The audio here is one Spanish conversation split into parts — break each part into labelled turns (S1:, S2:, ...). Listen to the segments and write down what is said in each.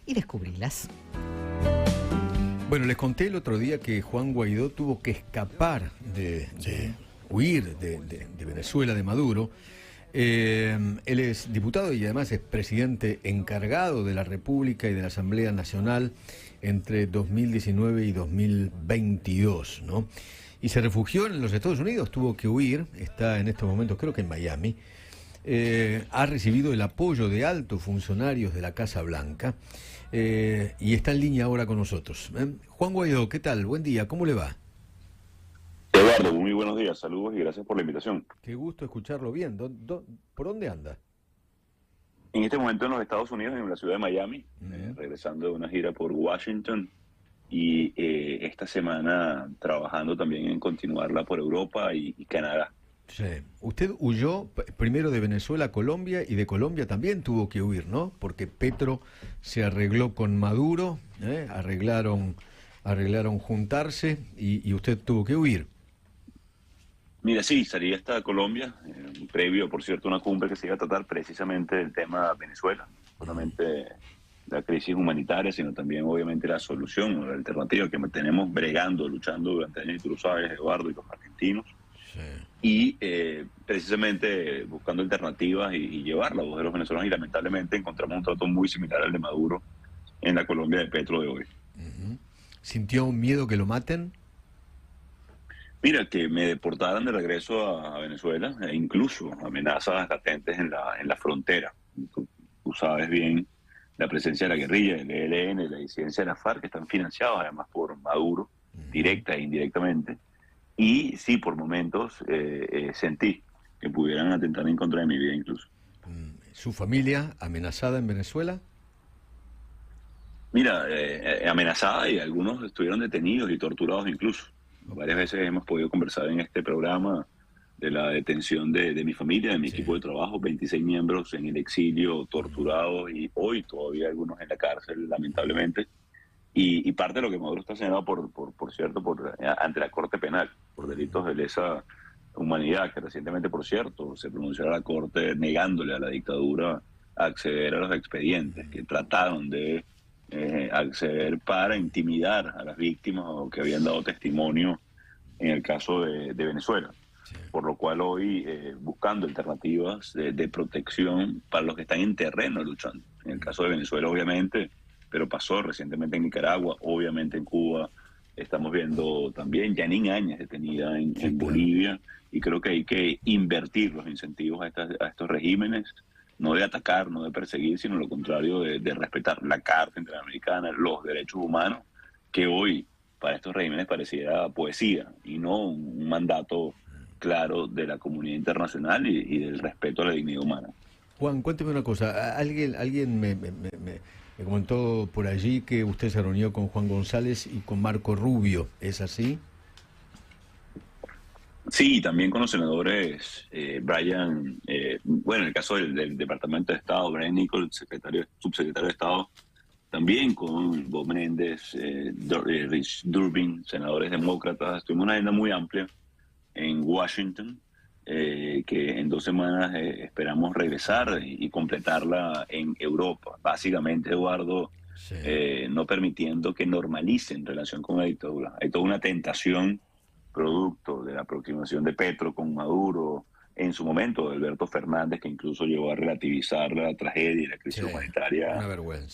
S1: y descubrilas.
S2: Bueno, les conté el otro día que Juan Guaidó tuvo que escapar huir de Venezuela, de Maduro. Él es diputado y además es presidente encargado de la República y de la Asamblea Nacional entre 2019 y 2022, ¿no? Y se refugió en los Estados Unidos, tuvo que huir, está en estos momentos creo que en Miami. Ha recibido el apoyo de altos funcionarios de la Casa Blanca y está en línea ahora con nosotros. Juan Guaidó, ¿qué tal? Buen día, ¿cómo le va?
S3: Eduardo, muy buenos días, saludos y gracias por la invitación.
S2: Qué gusto escucharlo bien. ¿Por dónde anda?
S3: En este momento en los Estados Unidos, en la ciudad de Miami, regresando de una gira por Washington y esta semana trabajando también en continuarla por Europa y Canadá.
S2: Sí. Usted huyó primero de Venezuela a Colombia y de Colombia también tuvo que huir, ¿no? Porque Petro se arregló con Maduro, arreglaron juntarse y usted tuvo que huir.
S3: Mira, sí, salí hasta Colombia, previo, por cierto, a una cumbre que se iba a tratar precisamente del tema Venezuela, no solamente la crisis humanitaria, sino también obviamente la solución, la alternativa que tenemos bregando, luchando durante años, y tú lo sabes, Eduardo, y los argentinos. Sí. Y precisamente buscando alternativas y llevar la voz de los venezolanos, y lamentablemente encontramos un trato muy similar al de Maduro en la Colombia de Petro de hoy.
S2: ¿Sintió miedo que lo maten?
S3: Mira, que me deportaran de regreso a Venezuela, e incluso amenazas latentes en la frontera. Tú sabes bien la presencia de la guerrilla, del ELN, la disidencia de la FARC, que están financiados además por Maduro, directa e indirectamente. Y sí, por momentos sentí que pudieran atentar en contra de mi vida incluso.
S2: ¿Su familia amenazada en Venezuela?
S3: Mira, amenazada, y algunos estuvieron detenidos y torturados incluso. Varias veces hemos podido conversar en este programa de la detención de mi familia, de mi equipo de trabajo, 26 miembros en el exilio, torturados, y hoy todavía algunos en la cárcel, lamentablemente. Y parte de lo que Maduro está señalado, por cierto, ante la Corte Penal, por delitos de lesa humanidad, que recientemente, por cierto, se pronunció a la Corte negándole a la dictadura acceder a los expedientes que trataron de acceder para intimidar a las víctimas o que habían dado testimonio en el caso de Venezuela. Sí. Por lo cual hoy buscando alternativas de protección para los que están en terreno luchando. En el caso de Venezuela, obviamente, pero pasó recientemente en Nicaragua, obviamente en Cuba. Estamos viendo también Yanine Áñez detenida en Bolivia, y creo que hay que invertir los incentivos a estos regímenes, no de atacar, no de perseguir, sino lo contrario, de respetar la Carta Interamericana, los derechos humanos, que hoy para estos regímenes pareciera poesía y no un mandato claro de la comunidad internacional y del respeto a la dignidad humana.
S2: Juan, cuénteme una cosa. Alguien me comentó por allí que usted se reunió con Juan González y con Marco Rubio, ¿es así?
S3: Sí, también con los senadores Brian, bueno, en el caso del Departamento de Estado, Brian Nichols, subsecretario de Estado, también con Bob Menéndez, Rich Durbin, senadores demócratas. Tuvimos una agenda muy amplia en Washington, que en 2 semanas esperamos regresar y completarla en Europa. Básicamente, Eduardo, sí, no permitiendo que normalicen relación con la dictadura. Hay toda una tentación producto de la aproximación de Petro con Maduro, en su momento de Alberto Fernández, que incluso llevó a relativizar la tragedia y la crisis humanitaria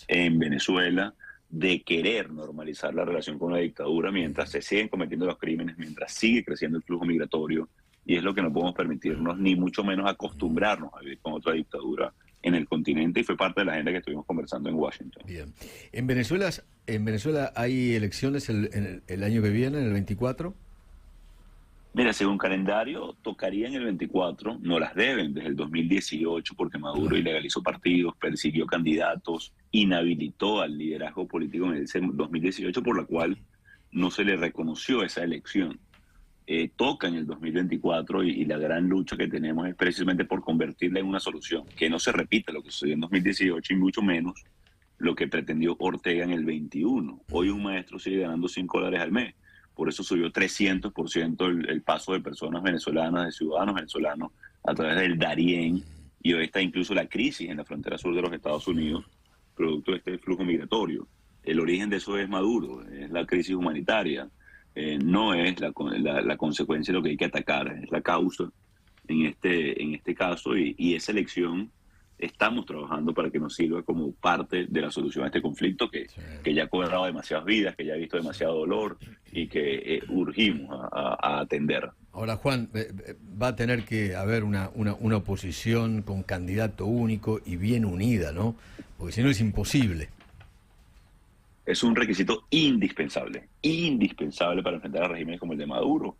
S3: en Venezuela, de querer normalizar la relación con la dictadura mientras se siguen cometiendo los crímenes, mientras sigue creciendo el flujo migratorio, y es lo que no podemos permitirnos, ni mucho menos acostumbrarnos a vivir con otra dictadura en el continente, y fue parte de la agenda que estuvimos conversando en Washington.
S2: Bien. ¿En Venezuela hay elecciones el año que viene, en el 24?
S3: Mira, según calendario, tocarían el 24, no las deben desde el 2018, porque Maduro ilegalizó partidos, persiguió candidatos, inhabilitó al liderazgo político en el 2018, por la cual no se le reconoció esa elección. Toca en el 2024 y la gran lucha que tenemos es precisamente por convertirla en una solución, que no se repita lo que sucedió en 2018 y mucho menos lo que pretendió Ortega en el 21. Hoy un maestro sigue ganando $5 al mes. Por eso subió 300% el paso de personas venezolanas, de ciudadanos venezolanos, a través del Darién. Y hoy está incluso la crisis en la frontera sur de los Estados Unidos, producto de este flujo migratorio. El origen de eso es Maduro, es la crisis humanitaria, no es la consecuencia de lo que hay que atacar, es la causa en este caso, y esa elección estamos trabajando para que nos sirva como parte de la solución a este conflicto que ya ha cobrado demasiadas vidas, que ya ha visto demasiado dolor y que urgimos a atender.
S2: Ahora, Juan, va a tener que haber una oposición con candidato único y bien unida, ¿no? Porque si no es imposible.
S3: Es un requisito indispensable para enfrentar a regímenes como el de Maduro.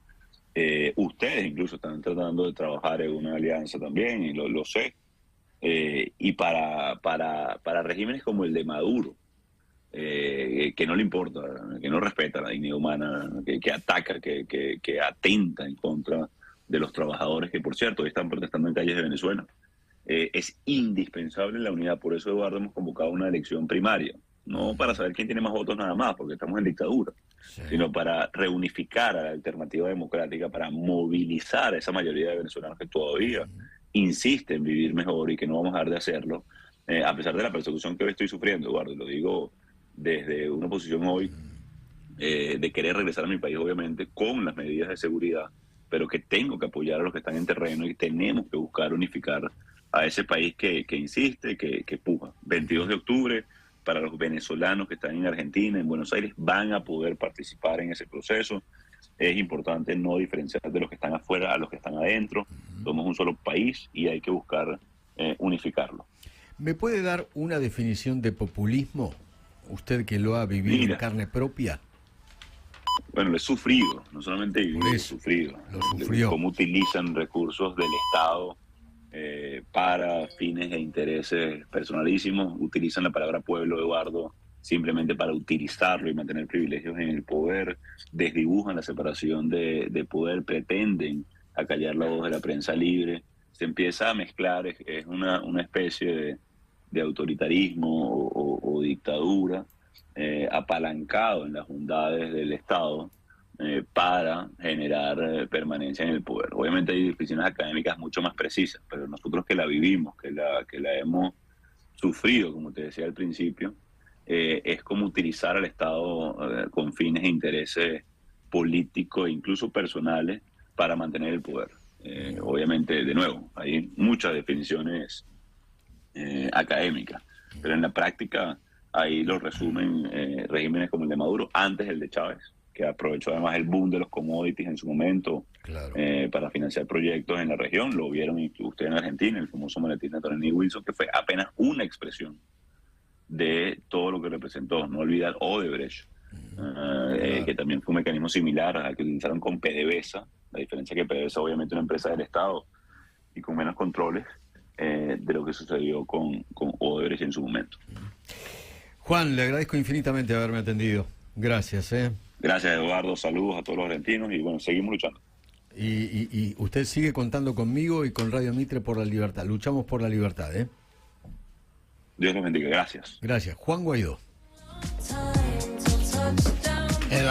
S3: Ustedes incluso están tratando de trabajar en una alianza también, y lo sé. Y para regímenes como el de Maduro, que no le importa, que no respeta la dignidad humana, que ataca, que atenta en contra de los trabajadores, que por cierto están protestando en calles de Venezuela, es indispensable la unidad. Por eso, Eduardo, hemos convocado una elección primaria, no para saber quién tiene más votos nada más, porque estamos en dictadura, sino para reunificar a la alternativa democrática, para movilizar a esa mayoría de venezolanos que todavía insiste en vivir mejor y que no vamos a dejar de hacerlo, a pesar de la persecución que hoy estoy sufriendo, Eduardo, y lo digo desde una posición hoy de querer regresar a mi país, obviamente, con las medidas de seguridad, pero que tengo que apoyar a los que están en terreno y tenemos que buscar unificar a ese país que insiste, que puja. 22 de octubre, para los venezolanos que están en Argentina, en Buenos Aires, van a poder participar en ese proceso. Es importante no diferenciar de los que están afuera a los que están adentro. Somos un solo país y hay que buscar unificarlo.
S2: ¿Me puede dar una definición de populismo? Usted que lo ha vivido en carne propia.
S3: Bueno, lo he sufrido, no solamente vivido, lo he sufrido.
S2: Lo sufrió.
S3: Cómo utilizan recursos del Estado para fines e intereses personalísimos. Utilizan la palabra pueblo, Eduardo, simplemente para utilizarlo y mantener privilegios en el poder. Desdibujan la separación de poder, pretenden acallar la voz de la prensa libre. Se empieza a mezclar, es una especie de autoritarismo o dictadura apalancado en las bondades del Estado para generar permanencia en el poder. Obviamente hay definiciones académicas mucho más precisas, pero nosotros que la vivimos, que la hemos sufrido, como te decía al principio, es como utilizar al Estado con fines e intereses políticos e incluso personales para mantener el poder. Obviamente, de nuevo, hay muchas definiciones académicas, pero en la práctica ahí lo resumen regímenes como el de Maduro, antes el de Chávez, que aprovechó además el boom de los commodities en su momento, claro, para financiar proyectos en la región. Lo vieron ustedes en Argentina, el famoso maletín de Tony Wilson, que fue apenas una expresión de todo lo que representó. No olvidar Odebrecht, que también fue un mecanismo similar al que utilizaron con PDVSA. La diferencia es que PDVSA obviamente es una empresa del Estado y con menos controles de lo que sucedió con Odebrecht en su momento.
S2: Juan, le agradezco infinitamente haberme atendido. Gracias.
S3: Gracias, Eduardo. Saludos a todos los argentinos y bueno, seguimos luchando.
S2: Y usted sigue contando conmigo y con Radio Mitre por la libertad. Luchamos por la libertad.
S3: Dios los bendiga. Gracias.
S2: Gracias. Juan Guaidó.